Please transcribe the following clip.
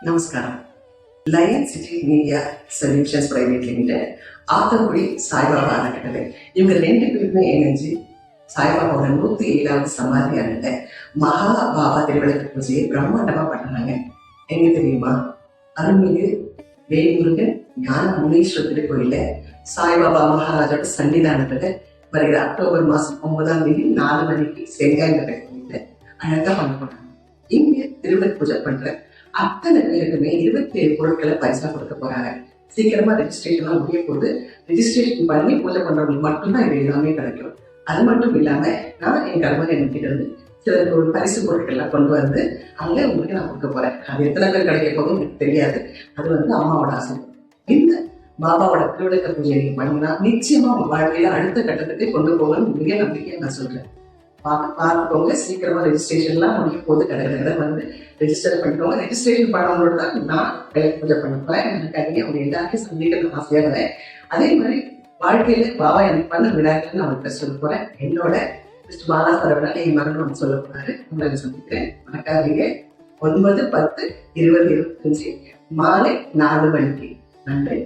நமஸ்காரம். Lion City Media Solutions Private Limited, Athangudi Saibaba அறக்கட்டளை, இவங்க 2 பேருமே இணைஞ்சு சாய்பாபாவோட 107வது சமாதியான மகா பாபா திருவிளக்கு பூஜையை பிரம்மாண்டமா பண்ணாங்க. எங்க தெரியுமா? அருள்மிகு வேல்முருகன் ஞான முனீஸ்வரர் திருக்கோயில சாய்பாபா மகாராஜோட சன்னிதானத்துல வருகிற அக்டோபர் மாசம் 9ஆம் தேதி 4 மணிக்கு செங்காய் கோயில அழகா பண்ண போறாங்க. இங்க திருவிளக்கு பூஜை பண்ற அத்தனை பேருக்குமே 27 பொருட்களை பரிசா கொடுக்க போறாங்க. சீக்கிரமா ரெஜிஸ்ட்ரேஷன் முடிய போது ரெஜிஸ்ட்ரேஷன் பண்ணி பூஜை பண்றவங்களுக்கு மட்டும்தான் இது எல்லாமே கிடைக்கும். அது மட்டும் இல்லாம நான் என் கணவர் என்கிட்ட இருந்து சிலருக்கு ஒரு பரிசு பொருட்கள்லாம் கொண்டு வந்து அங்கே உங்களுக்கு நான் கொடுக்க போறேன். அது எத்தனை பேர் கிடைக்க போதும் எனக்கு தெரியாது. அது அம்மாவோட ஆசை. இந்த பாபாவோட திருவிளக்க பூஜை நீங்க பண்ணினா நிச்சயமா உங்க வாழ்க்கையில அடுத்த கட்டத்துக்கு கொண்டு போகணும். மிக நம்பிக்கையை நான் சொல்றேன். பார்த்துக்கோங்க. சீக்கிரமா ரெஜிஸ்ட்ரேஷன்லாம் முடிய போது கிடையாது ரெஜிஸ்டர் பண்ணிக்கோங்க. ரெஜிஸ்ட்ரேஷன் பண்ணவங்களோட தான் நான் பூஜை பண்ண போறேன். எனக்கு அவங்க எல்லாருக்கும் சந்திக்கிறது ஆசையா வரேன். அதே மாதிரி வாழ்க்கையில பாபா எனக்கு பண்ண விடாதுன்னு நான் அவர்கிட்ட சொல்ல போறேன். என்னோட மிஸ்டர் பாலா சரவணா என் மகன் சொல்ல போறாரு. உங்களை சந்திக்கிறேன். மறக்காதீங்க. 9, 10, 20, 25 மாலை 4 மணிக்கு. நன்றி.